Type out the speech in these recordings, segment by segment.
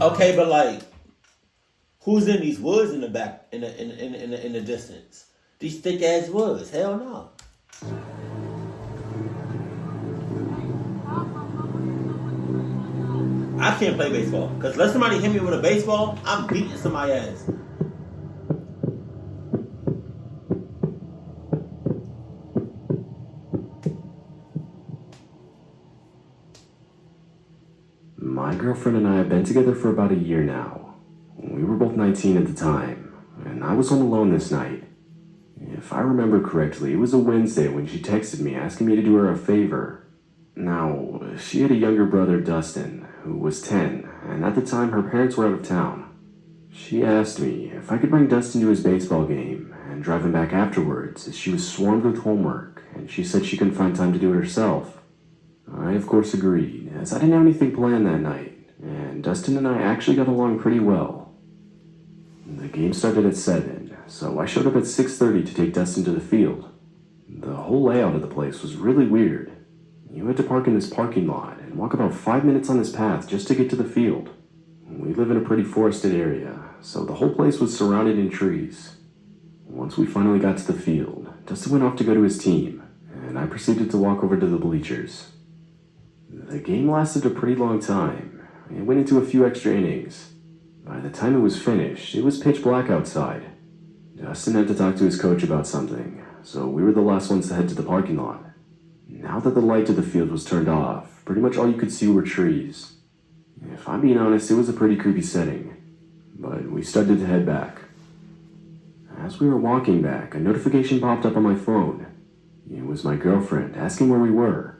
Okay, but like, who's in these woods in the back, in the distance? These thick ass woods. Hell no. I can't play baseball because let somebody hit me with a baseball, I'm beating somebody's ass. My girlfriend and I have been together for about a year now. We were both 19 at the time, and I was home alone this night. If I remember correctly, it was a Wednesday when she texted me asking me to do her a favor. Now, she had a younger brother, Dustin, who was 10, and at the time her parents were out of town. She asked me if I could bring Dustin to his baseball game and drive him back afterwards, as she was swarmed with homework, and she said she couldn't find time to do it herself. I, of course, agreed, as I didn't have anything planned that night, and Dustin and I actually got along pretty well. The game started at 7, so I showed up at 6:30 to take Dustin to the field. The whole layout of the place was really weird. You had to park in this parking lot and walk about 5 minutes on this path just to get to the field. We live in a pretty forested area, so the whole place was surrounded in trees. Once we finally got to the field, Dustin went off to go to his team, and I proceeded to walk over to the bleachers. The game lasted a pretty long time. It went into a few extra innings. By the time it was finished, it was pitch black outside. Dustin had to talk to his coach about something, so we were the last ones to head to the parking lot. Now that the light to the field was turned off, pretty much all you could see were trees. If I'm being honest, it was a pretty creepy setting, but we started to head back. As we were walking back, a notification popped up on my phone. It was my girlfriend asking where we were.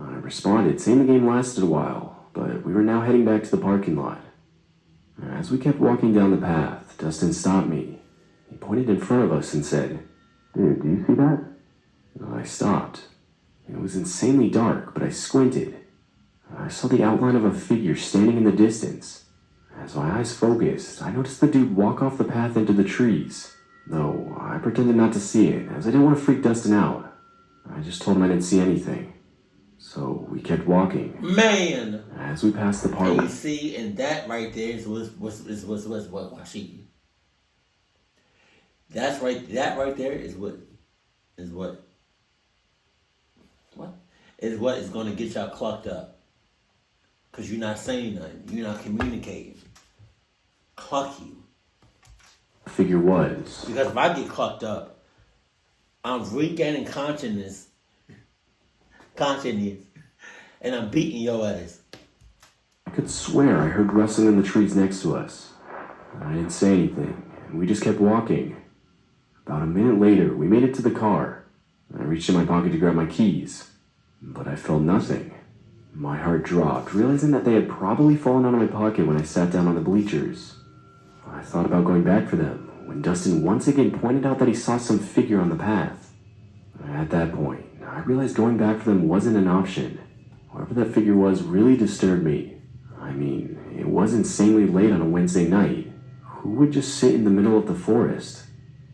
I responded, saying the game lasted a while, but we were now heading back to the parking lot. As we kept walking down the path, Dustin stopped me. He pointed in front of us and said, "Dude, do you see that?" I stopped. It was insanely dark, but I squinted. I saw the outline of a figure standing in the distance. As my eyes focused, I noticed the dude walk off the path into the trees. Though I pretended not to see it, as I didn't want to freak Dustin out. I just told him I didn't see anything. So we kept walking. Man! As we passed the park. You see, and that right there is what Washiki. That right there is what is going to get y'all clucked up. Because you're not saying nothing. You're not communicating. Cluck you. Figure was. Because if I get clucked up, I'm regaining consciousness, and I'm beating your ass. I could swear I heard rustling in the trees next to us. I didn't say anything, and we just kept walking. About a minute later, we made it to the car. I reached in my pocket to grab my keys, but I felt nothing. My heart dropped, realizing that they had probably fallen out of my pocket when I sat down on the bleachers. I thought about going back for them, when Dustin once again pointed out that he saw some figure on the path. At that point, I realized going back for them wasn't an option. Whoever that figure was really disturbed me. I mean, it was insanely late on a Wednesday night. Who would just sit in the middle of the forest?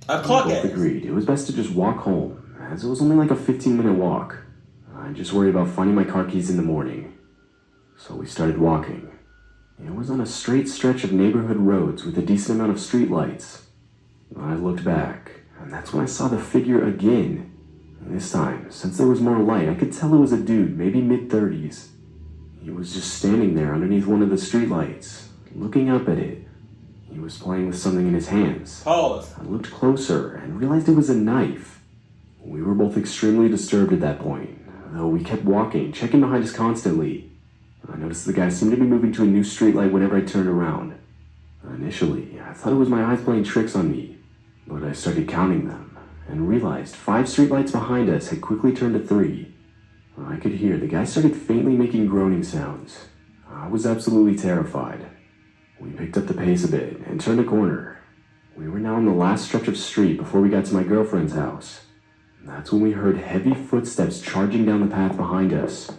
I caught both agreed it was best to just walk home, as it was only like a 15-minute walk. I just worried about finding my car keys in the morning. So we started walking. It was on a straight stretch of neighborhood roads with a decent amount of streetlights. I looked back, and that's when I saw the figure again. This time, since there was more light, I could tell it was a dude, maybe mid-30s. He was just standing there underneath one of the streetlights, looking up at it. He was playing with something in his hands. Pause. I looked closer and realized it was a knife. We were both extremely disturbed at that point, though we kept walking, checking behind us constantly. I noticed the guy seemed to be moving to a new streetlight whenever I turned around. Initially, I thought it was my eyes playing tricks on me, but I started counting them and realized 5 streetlights behind us had quickly turned to 3. I could hear the guy started faintly making groaning sounds. I was absolutely terrified. We picked up the pace a bit and turned a corner. We were now in the last stretch of street before we got to my girlfriend's house. That's when we heard heavy footsteps charging down the path behind us.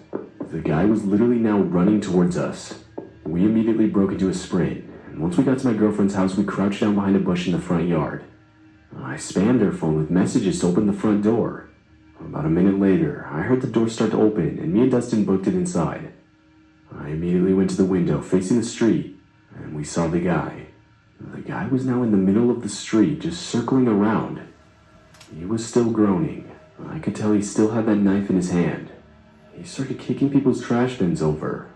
The guy was literally now running towards us. We immediately broke into a sprint, and once we got to my girlfriend's house, we crouched down behind a bush in the front yard. I spammed her phone with messages to open the front door. About a minute later, I heard the door start to open, and me and Dustin booked it inside. I immediately went to the window facing the street, and we saw the guy. The guy was now in the middle of the street, just circling around. He was still groaning. I could tell he still had that knife in his hand. He started kicking people's trash bins over.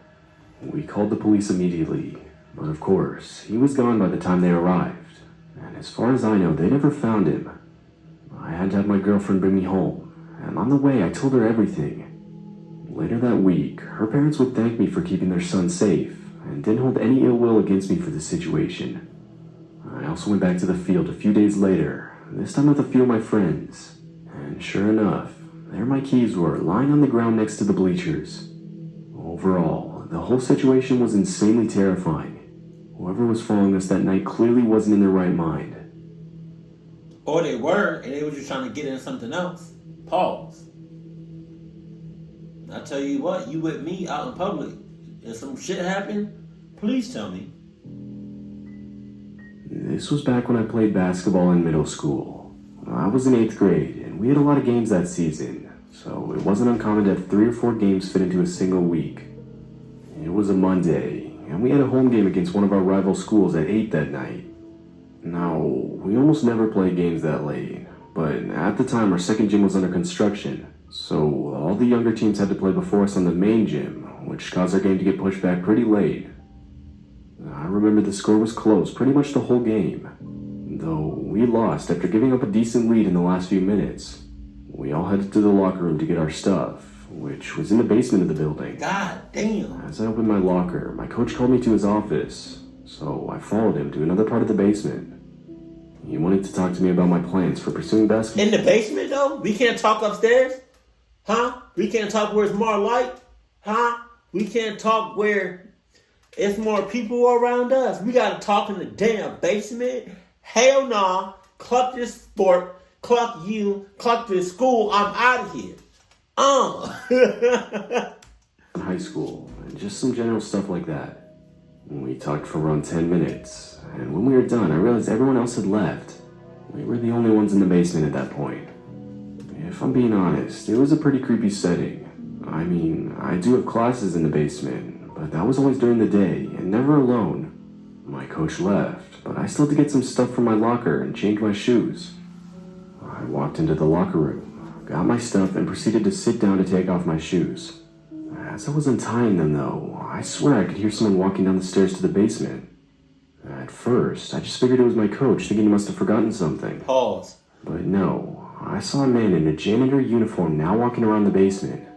We called the police immediately, but of course, he was gone by the time they arrived. And as far as I know, they never found him. I had to have my girlfriend bring me home, and on the way I told her everything. Later that week, her parents would thank me for keeping their son safe, and didn't hold any ill will against me for the situation. I also went back to the field a few days later, this time with a few of my friends. And sure enough, there my keys were, lying on the ground next to the bleachers. Overall, the whole situation was insanely terrifying. Whoever was following us that night clearly wasn't in their right mind. Or they were, and they were just trying to get in something else. Pause. I tell you what, you with me out in public, and some shit happened, please tell me. This was back when I played basketball in middle school. I was in 8th grade, and we had a lot of games that season, so it wasn't uncommon to have 3 or 4 games fit into a single week. It was a Monday, and we had a home game against one of our rival schools at 8 that night. Now, we almost never played games that late, but at the time our second gym was under construction, so all the younger teams had to play before us on the main gym, which caused our game to get pushed back pretty late. I remember the score was close pretty much the whole game, though we lost after giving up a decent lead in the last few minutes. We all headed to the locker room to get our stuff, which was in the basement of the building. God damn. As I opened my locker, my coach called me to his office, so I followed him to another part of the basement. He wanted to talk to me about my plans for pursuing basketball. In the basement, though? We can't talk upstairs? Huh? We can't talk where it's more light? Huh? We can't talk where it's more people around us. We gotta talk in the damn basement? Hell nah. Cluck this sport. Cluck you. Cluck this school. I'm out of here. In high school, and just some general stuff like that. We talked for around 10 minutes, and when we were done, I realized everyone else had left. We were the only ones in the basement at that point. If I'm being honest, it was a pretty creepy setting. I mean, I do have classes in the basement, but that was always during the day, and never alone. My coach left, but I still had to get some stuff from my locker and change my shoes. I walked into the locker room, got my stuff, and proceeded to sit down to take off my shoes. As I was untying them, though, I swear I could hear someone walking down the stairs to the basement. At first, I just figured it was my coach, thinking he must have forgotten something. Pause. But no, I saw a man in a janitor uniform now walking around the basement.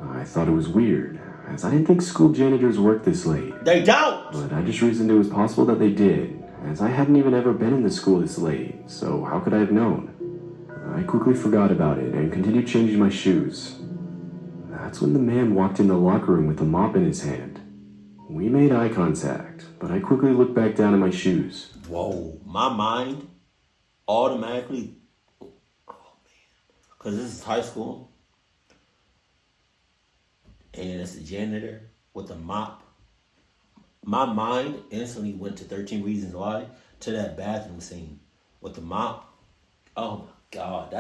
I thought it was weird, as I didn't think school janitors worked this late. They don't! But I just reasoned it was possible that they did, as I hadn't even ever been in the school this late, so how could I have known? I quickly forgot about it and continued changing my shoes. That's when the man walked in the locker room with a mop in his hand. We made eye contact, but I quickly looked back down at my shoes. Whoa, my mind automatically, oh man, because this is high school, and it's a janitor with a mop. My mind instantly went to 13 Reasons Why, to that bathroom scene with the mop. Oh my God,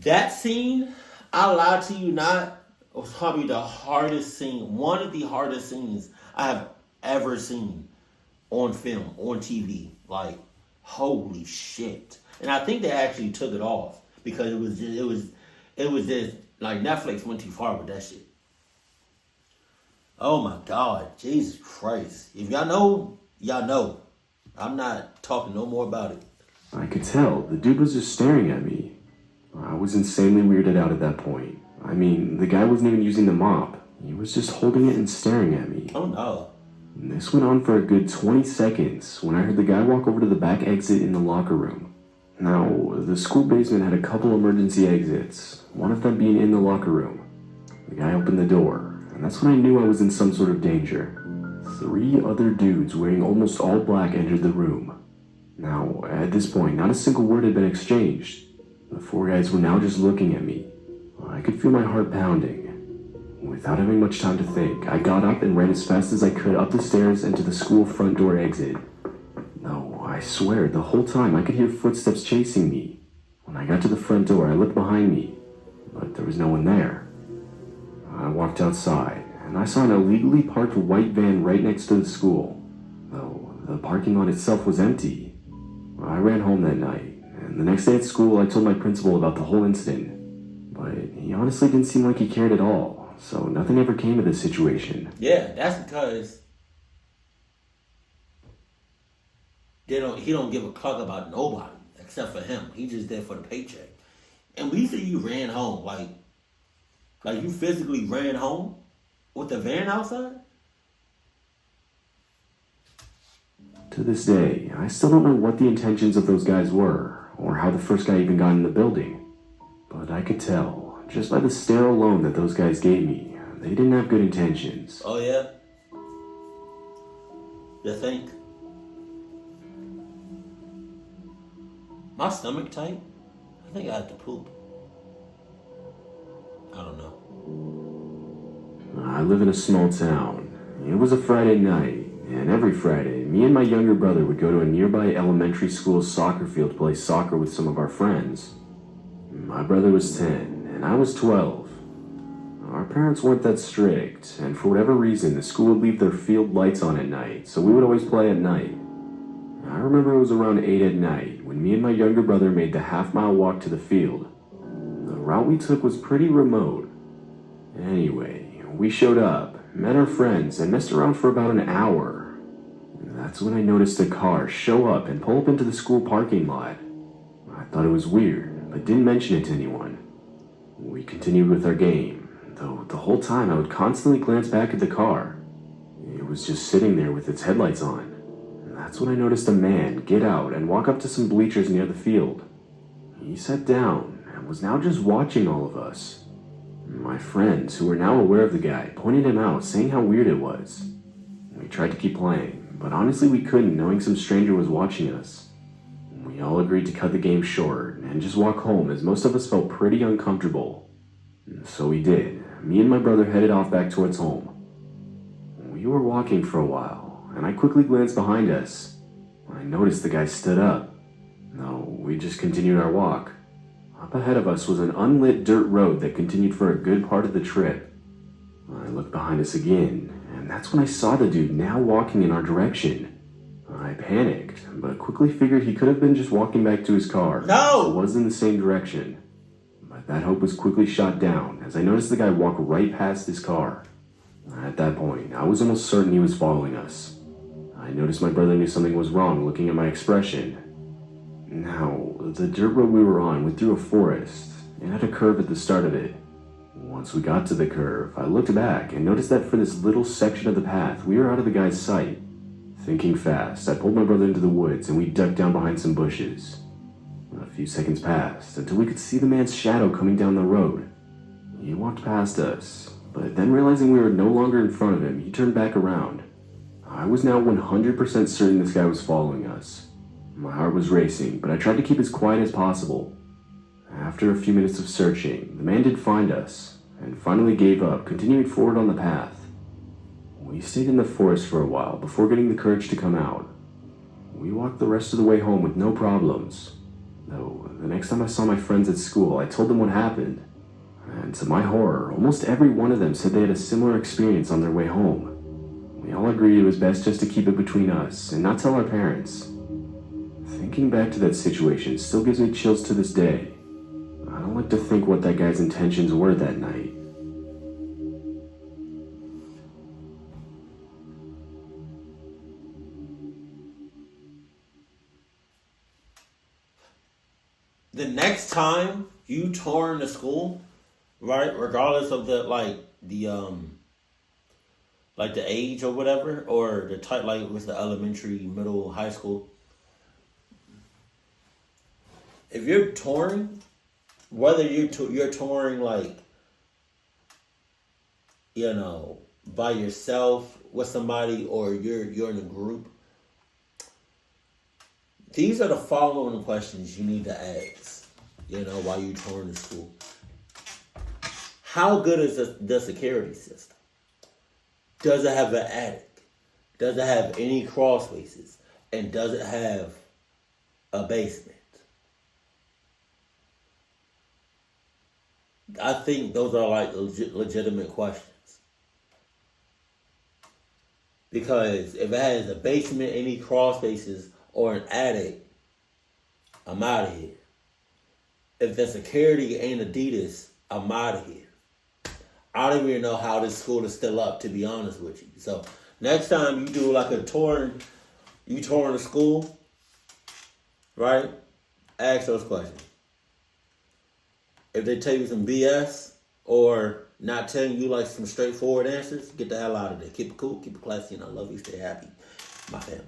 that scene, I lie to you not, was probably the hardest scene, one of the hardest scenes I have ever seen on film, on TV. Like, holy shit. And I think they actually took it off because it was just like Netflix went too far with that shit. Oh my God, Jesus Christ. If y'all know, y'all know. I'm not talking no more about it. I could tell, the dude was just staring at me. I was insanely weirded out at that point. I mean, the guy wasn't even using the mop. He was just holding it and staring at me. Oh no. And this went on for a good 20 seconds when I heard the guy walk over to the back exit in the locker room. Now, the school basement had a couple emergency exits, one of them being in the locker room. The guy opened the door, and that's when I knew I was in some sort of danger. 3 other dudes wearing almost all black entered the room. Now, at this point, not a single word had been exchanged. The 4 guys were now just looking at me. I could feel my heart pounding. Without having much time to think, I got up and ran as fast as I could up the stairs and to the school front door exit. No, I swear, the whole time I could hear footsteps chasing me. When I got to the front door, I looked behind me, but there was no one there. I walked outside, and I saw an illegally parked white van right next to the school, though the parking lot itself was empty. I ran home that night, and the next day at school I told my principal about the whole incident, but he honestly didn't seem like he cared at all, so nothing ever came of this situation. Yeah, that's because he don't give a fuck about nobody except for him. He just there for the paycheck. And we see you ran home, like you physically ran home with the van outside? To this day, I still don't know what the intentions of those guys were, or how the first guy even got in the building. But I could tell, just by the stare alone that those guys gave me, they didn't have good intentions. Oh yeah? You think? My stomach tight? I think I have to poop. I don't know. I live in a small town. It was a Friday night, and every Friday, me and my younger brother would go to a nearby elementary school's soccer field to play soccer with some of our friends. My brother was 10, and I was 12. Our parents weren't that strict, and for whatever reason, the school would leave their field lights on at night, so we would always play at night. I remember it was around 8 at night when me and my younger brother made the half-mile walk to the field. The route we took was pretty remote. Anyway, we showed up, met our friends, and messed around for about an hour. That's when I noticed a car show up and pull up into the school parking lot. I thought it was weird, but didn't mention it to anyone. We continued with our game, though the whole time I would constantly glance back at the car. It was just sitting there with its headlights on. That's when I noticed a man get out and walk up to some bleachers near the field. He sat down and was now just watching all of us. My friends, who were now aware of the guy, pointed him out, saying how weird it was. We tried to keep playing, but honestly we couldn't, knowing some stranger was watching us. We all agreed to cut the game short and just walk home, as most of us felt pretty uncomfortable. So we did. Me and my brother headed off back towards home. We were walking for a while, and I quickly glanced behind us. I noticed the guy stood up. No, we just continued our walk. Up ahead of us was an unlit dirt road that continued for a good part of the trip. I looked behind us again, and that's when I saw the dude now walking in our direction. I panicked, but quickly figured he could have been just walking back to his car. No! It was in the same direction. But that hope was quickly shot down, as I noticed the guy walk right past his car. At that point, I was almost certain he was following us. I noticed my brother knew something was wrong looking at my expression. Now, the dirt road we were on went through a forest. It had a curve at the start of it. Once we got to the curve, I looked back and noticed that for this little section of the path, we were out of the guy's sight. Thinking fast, I pulled my brother into the woods and we ducked down behind some bushes. A few seconds passed until we could see the man's shadow coming down the road. He walked past us, but then realizing we were no longer in front of him, he turned back around. I was now 100% certain this guy was following us. My heart was racing, but I tried to keep as quiet as possible. After a few minutes of searching, the man did find us, and finally gave up, continuing forward on the path. We stayed in the forest for a while before getting the courage to come out. We walked the rest of the way home with no problems. Though, the next time I saw my friends at school, I told them what happened. And to my horror, almost every one of them said they had a similar experience on their way home. We all agreed it was best just to keep it between us and not tell our parents. Thinking back to that situation still gives me chills to this day. I don't like to think what that guy's intentions were that night. The next time you tour in the school, right, regardless of the age or whatever, or the type, like with the elementary, middle, high school, if you're touring, whether you're touring by yourself with somebody or you're in a group, these are the following questions you need to ask, while you're touring the school. How good is the security system? Does it have an attic? Does it have any crawl spaces? And does it have a basement? I think those are legitimate questions. Because if it has a basement, any crawl spaces, or an attic, I'm out of here. If the security ain't Adidas, I'm out of here. I don't even know how this school is still up, to be honest with you. So next time you do like a touring the school, right? Ask those questions. If they tell you some BS or not telling you like some straightforward answers, get the hell out of there. Keep it cool, keep it classy, and I love you. Stay happy, my family.